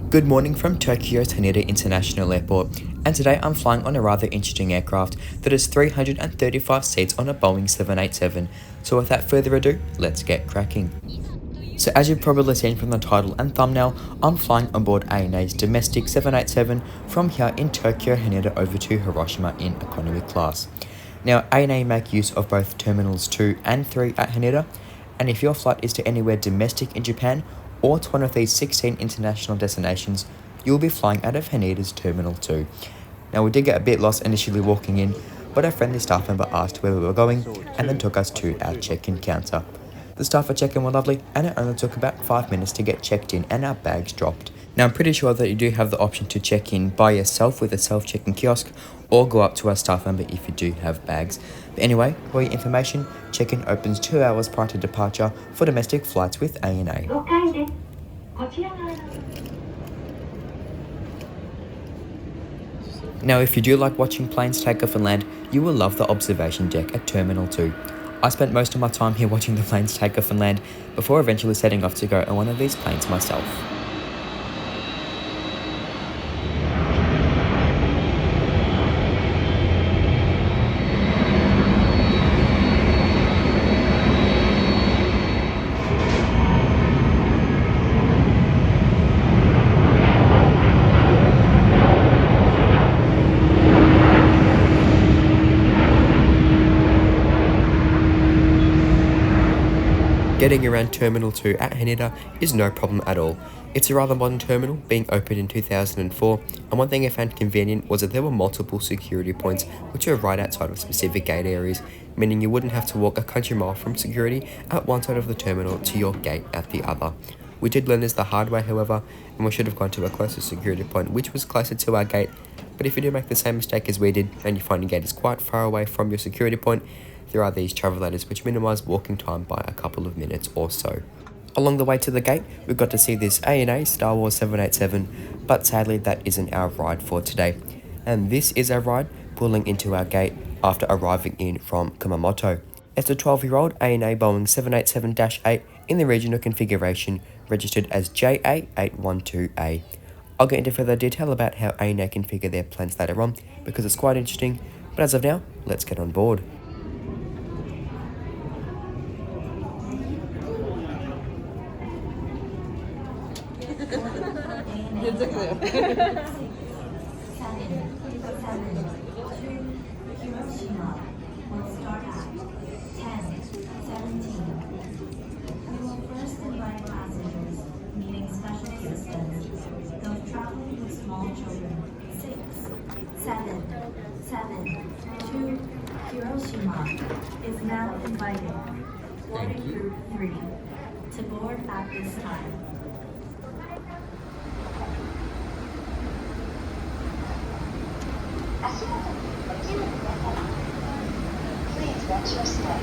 Good morning from Tokyo's Haneda International Airport, and today I'm flying on a rather interesting aircraft that has 335 seats on a Boeing 787, so without further ado, let's get cracking. So as you've probably seen from the title and thumbnail, I'm flying on board ANA's domestic 787 from here in Tokyo Haneda over to Hiroshima in economy class. Now ANA make use of both Terminals 2 and 3 at Haneda, and if your flight is to anywhere domestic in Japan, or to one of these 16 international destinations, you'll be flying out of Haneda's Terminal 2. Now we did get a bit lost initially walking in, but a friendly staff member asked where we were going and then took us to our check-in counter. The staff at check-in were lovely, and it only took about 5 minutes to get checked in and our bags dropped. Now I'm pretty sure that you do have the option to check in by yourself with a self-check-in kiosk, or go up to our staff member if you do have bags. But anyway, for your information, check-in opens 2 hours prior to departure for domestic flights with ANA. Now if you do like watching planes take off and land, you will love the observation deck at Terminal 2. I spent most of my time here watching the planes take off and land before eventually setting off to go on one of these planes myself. Getting around Terminal 2 at Haneda is no problem at all. It's a rather modern terminal, being opened in 2004, and one thing I found convenient was that there were multiple security points which are right outside of specific gate areas, meaning you wouldn't have to walk a country mile from security at one side of the terminal to your gate at the other. We did learn this the hard way, however, and we should have gone to a closer security point which was closer to our gate, but if you do make the same mistake as we did and you find your gate is quite far away from your security point, there are these travelators which minimise walking time by a couple of minutes or so. Along the way to the gate, we got to see this ANA Star Wars 787, but sadly that isn't our ride for today. And this is our ride pulling into our gate after arriving in from Kumamoto. It's a 12-year-old ANA Boeing 787-8 in the regional configuration registered as JA812A. I'll get into further detail about how ANA configure their planes later on because it's quite interesting, but as of now, let's get on board. Hiroshima is now invited boarding group 3 to board at this time. Please watch your step.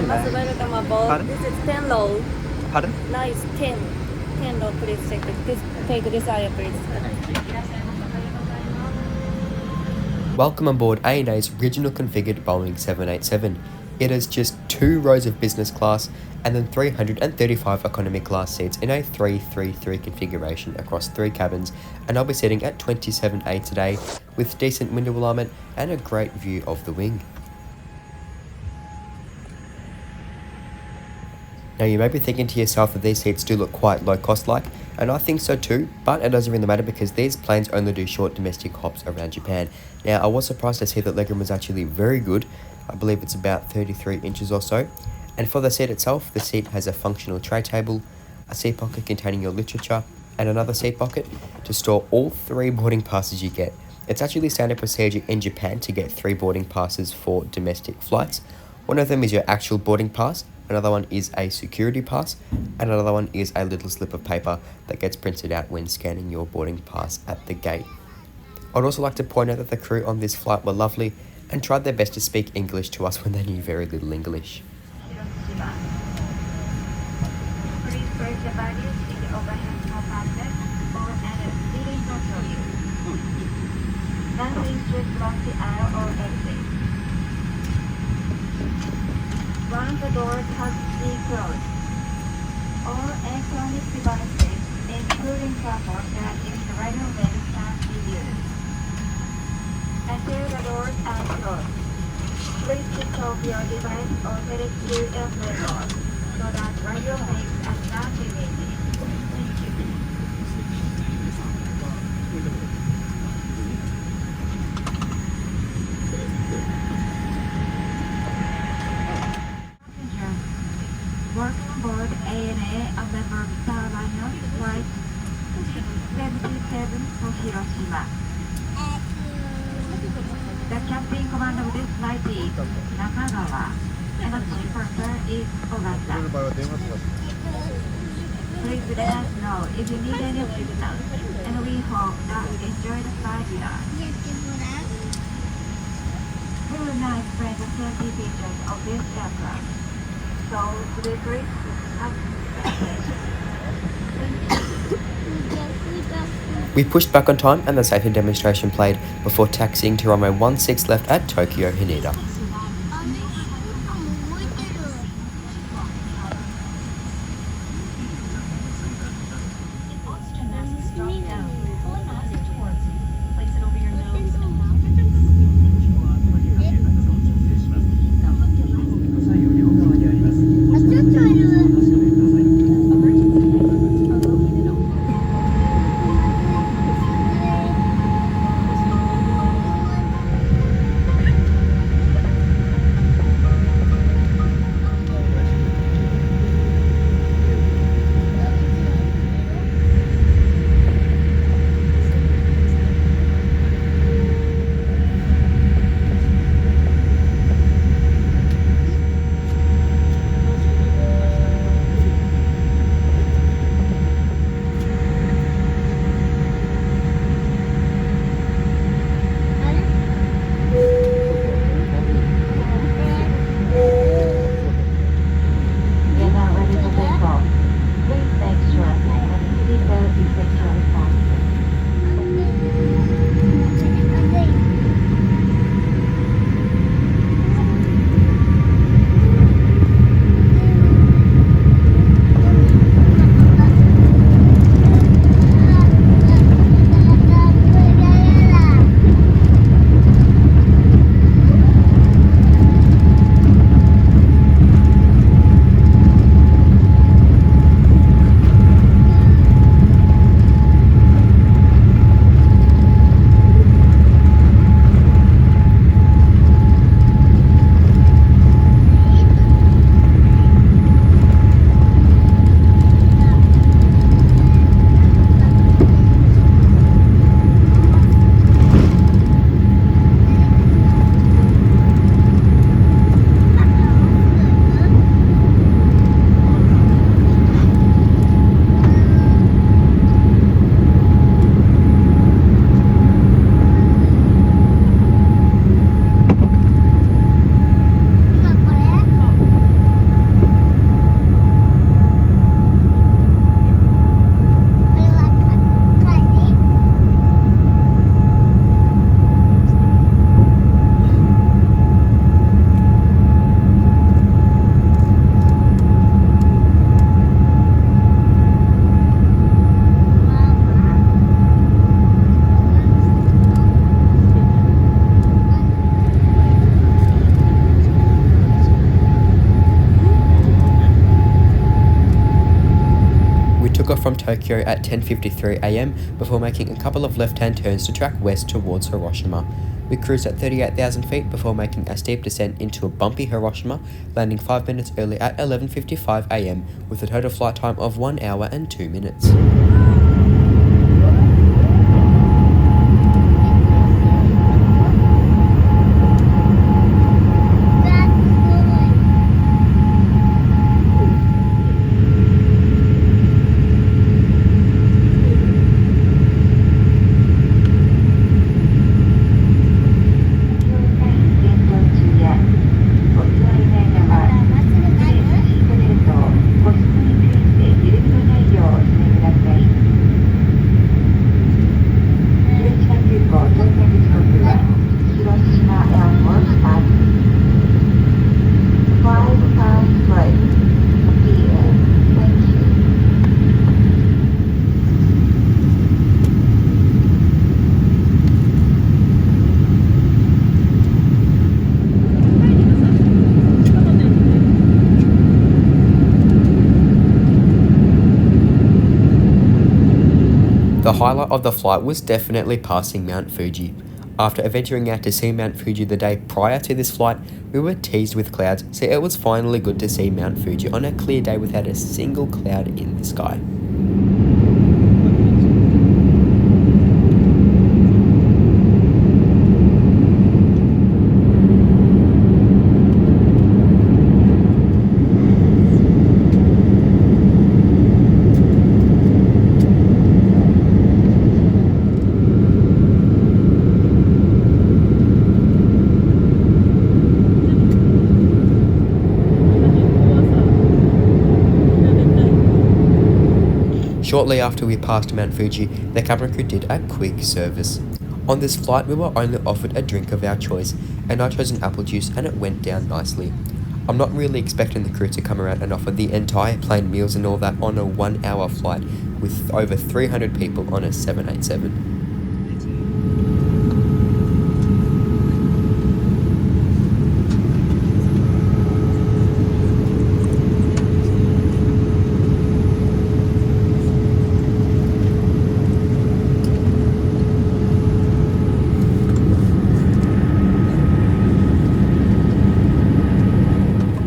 Welcome aboard. Pardon? This is 10 low. Pardon? Now it's 10. 10 low, please take this area, please. Welcome on board ANA's original configured Boeing 787. It has just 2 rows of business class and then 335 economy class seats in a 333 configuration across 3 cabins, and I'll be sitting at 27A today with decent window alignment and a great view of the wing. Now you may be thinking to yourself that these seats do look quite low cost like, and I think so too, but it doesn't really matter because these planes only do short domestic hops around Japan. Now I was surprised to see that legroom was actually very good. I believe it's about 33 inches or so. And for the seat itself, the seat has a functional tray table, a seat pocket containing your literature, and another seat pocket to store all 3 boarding passes you get. It's actually standard procedure in Japan to get 3 boarding passes for domestic flights. One of them is your actual boarding pass, another one is a security pass, and another one is a little slip of paper that gets printed out when scanning your boarding pass at the gate. I'd also like to point out that the crew on this flight were lovely and tried their best to speak English to us when they knew very little English. Please place the baggage in the overhead compartment or at a seating control unit. Then please just block the aisle or exit. While and the doors have to be closed. All electronic devices, including cell phone that use the radio waves, can be used. Until the doors are closed, please switch off your device or set it to airplane mode so that radio waves are not emitted. Thank you. Working aboard ANA, a member of Airline flight 77 for Hiroshima. The captain commander of this flight is Nakagawa, and the chief purser is Ogata. Please let us know if you need any assistance, and we hope that you enjoy the flight with us. We will now explain the safety features of this aircraft. So, delivery We pushed back on time and the safety demonstration played before taxiing to runway 16 left at Tokyo Haneda. From Tokyo at 10:53 am before making a couple of left-hand turns to track west towards Hiroshima. We cruised at 38,000 feet before making a steep descent into a bumpy Hiroshima, landing 5 minutes early at 11:55 am with a total flight time of 1 hour and 2 minutes. The highlight of the flight was definitely passing Mount Fuji. After venturing out to see Mount Fuji the day prior to this flight, we were teased with clouds, so it was finally good to see Mount Fuji on a clear day without a single cloud in the sky. Shortly after we passed Mount Fuji, the cabin crew did a quick service. On this flight, we were only offered a drink of our choice, and I chose an apple juice and it went down nicely. I'm not really expecting the crew to come around and offer the entire plane meals and all that on a 1 hour flight with over 300 people on a 787.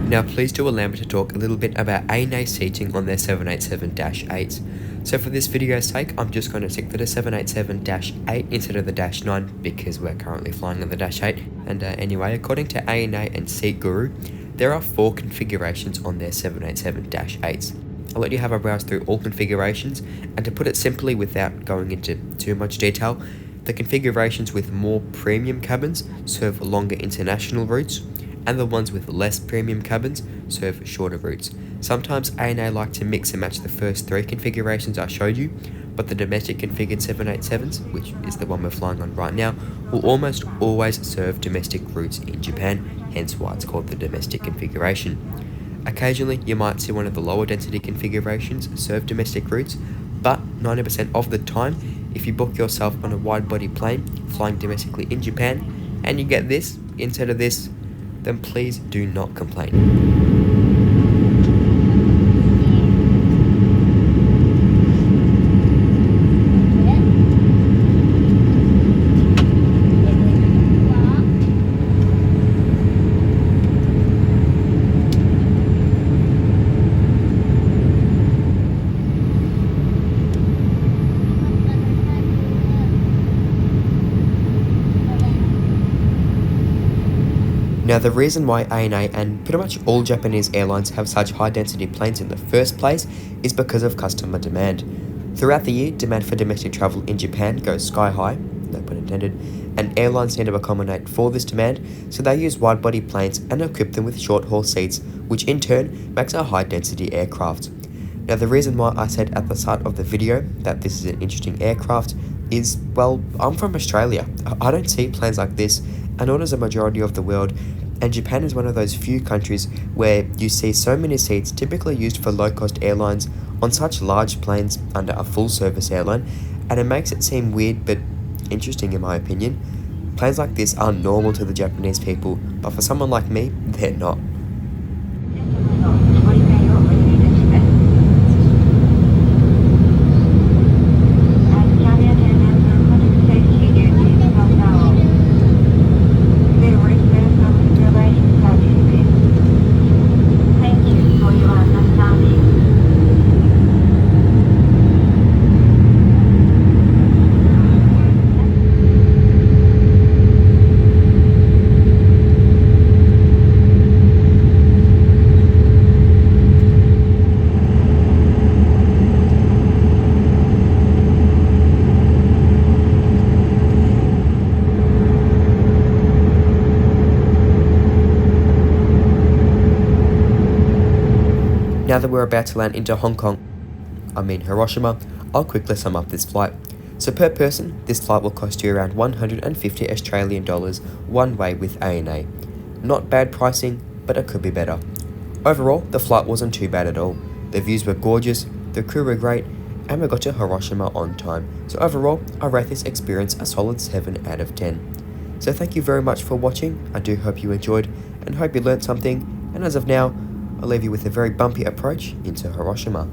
Now please do allow me to talk a little bit about ANA seating on their 787-8s. So for this video's sake, I'm just going to stick to the 787-8 instead of the -9 because we're currently flying on the -8. And anyway, according to ANA and Seat Guru, there are 4 configurations on their 787-8s. I'll let you have a browse through all configurations, and to put it simply without going into too much detail, the configurations with more premium cabins serve longer international routes, and the ones with less premium cabins serve shorter routes. Sometimes ANA like to mix and match the first 3 configurations I showed you, but the domestic configured 787s, which is the one we're flying on right now, will almost always serve domestic routes in Japan, hence why it's called the domestic configuration. Occasionally, you might see one of the lower density configurations serve domestic routes, but 90% of the time, if you book yourself on a wide body plane flying domestically in Japan, and you get this instead of this, then please do not complain. Now the reason why ANA and pretty much all Japanese airlines have such high density planes in the first place is because of customer demand. Throughout the year, demand for domestic travel in Japan goes sky high, no pun intended, and airlines need to accommodate for this demand, so they use wide body planes and equip them with short haul seats, which in turn makes a high density aircraft. Now the reason why I said at the start of the video that this is an interesting aircraft is, well, I'm from Australia. I don't see planes like this, and nor does the majority of the world, and Japan is one of those few countries where you see so many seats typically used for low-cost airlines on such large planes under a full-service airline, and it makes it seem weird but interesting in my opinion. Planes like this are normal to the Japanese people, but for someone like me, they're not. Now that we're about to land into Hiroshima, I'll quickly sum up this flight. So per person, this flight will cost you around 150 Australian dollars one way with ANA. Not bad pricing, but it could be better. Overall, the flight wasn't too bad at all. The views were gorgeous, the crew were great, and we got to Hiroshima on time. So overall, I rate this experience a solid 7 out of 10. So thank you very much for watching. I do hope you enjoyed and hope you learned something. And as of now, I'll leave you with a very bumpy approach into Hiroshima.